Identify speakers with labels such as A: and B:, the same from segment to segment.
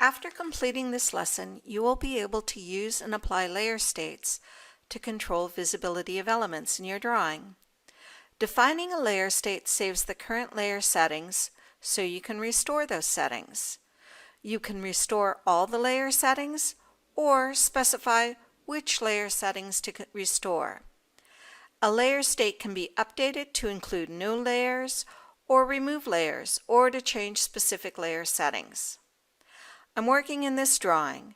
A: After completing this lesson, you will be able to use and apply layer states to control visibility of elements in your drawing. Defining a layer state saves the current layer settings so you can restore those settings. You can restore all the layer settings or specify which layer settings to restore. A layer state can be updated to include new layers or remove layers or to change specific layer settings. I'm working in this drawing.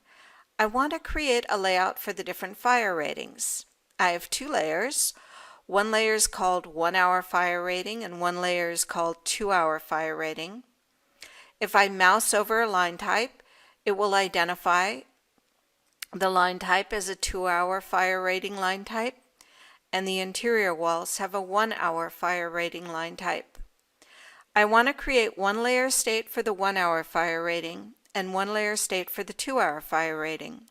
A: I want to create a layout for the different fire ratings. I have two layers. One layer is called 1 hour fire rating and one layer is called 2 hour fire rating. If I mouse over a line type, it will identify the line type as a 2 hour fire rating line type, and the interior walls have a 1 hour fire rating line type. I want to create one layer state for the 1 hour fire rating and one layer state for the 2 hour fire rating.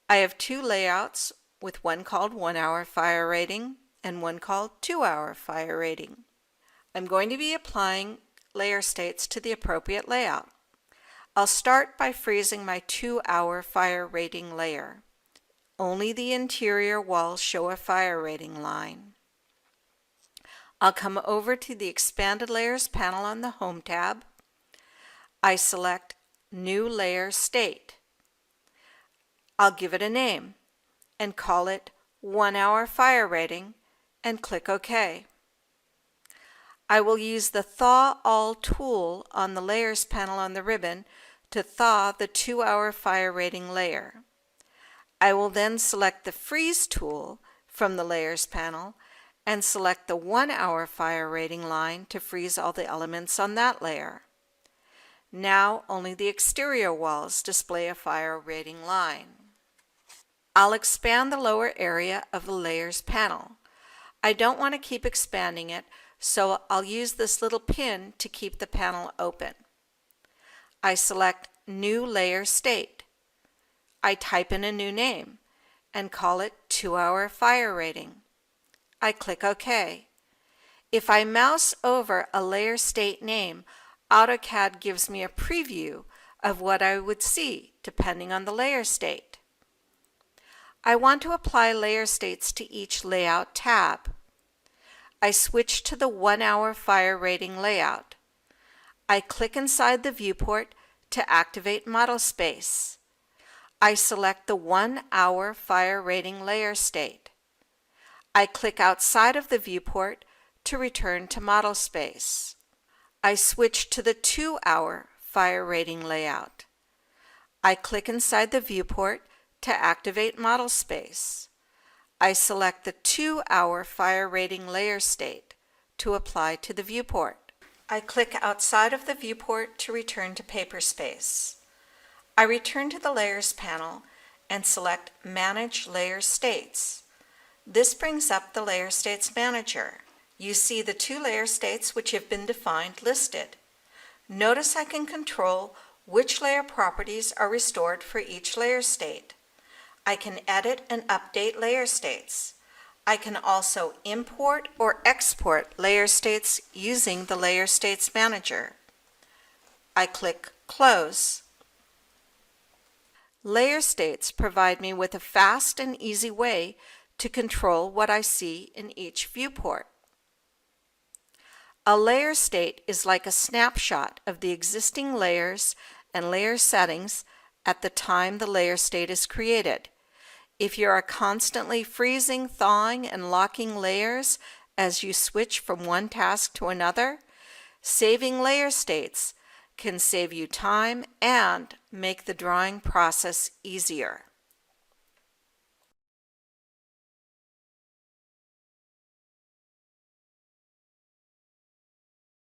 A: I have two layouts with one called 1 hour fire rating and one called 2 hour fire rating. I'm going to be applying layer states to the appropriate layout. I'll start by freezing my 2 hour fire rating layer. Only the interior walls show a fire rating line. I'll come over to the Expanded Layers panel on the Home tab. I select New Layer State. I'll give it a name and call it 1 hour fire rating and click OK. I will use the Thaw All tool on the Layers panel on the ribbon to thaw the 2 hour fire rating layer. I will then select the Freeze tool from the Layers panel and select the 1 hour fire rating line to freeze all the elements on that layer. Now only the exterior walls display a fire rating line. I'll expand the lower area of the Layers panel. I don't want to keep expanding it, so I'll use this little pin to keep the panel open. I select New Layer State. I type in a new name and call it 2 hour fire rating. I click OK. If I mouse over a layer state name, AutoCAD gives me a preview of what I would see depending on the layer state. I want to apply layer states to each layout tab. I switch to the 1 hour fire rating layout. I click inside the viewport to activate model space. I select the 1 hour fire rating layer state. I click outside of the viewport to return to model space. I switch to the 2 hour fire rating layout. I click inside the viewport to activate model space. I select the 2 hour fire rating layer state to apply to the viewport. I click outside of the viewport to return to paper space. I return to the Layers panel and select Manage Layer States. This brings up the Layer States Manager. You see the two layer states which have been defined listed. Notice I can control which layer properties are restored for each layer state. I can edit and update layer states. I can also import or export layer states using the Layer States Manager. I click Close. Layer states provide me with a fast and easy way to control what I see in each viewport. A layer state is like a snapshot of the existing layers and layer settings at the time the layer state is created. If you are constantly freezing, thawing, and locking layers as you switch from one task to another, saving layer states can save you time and make the drawing process easier.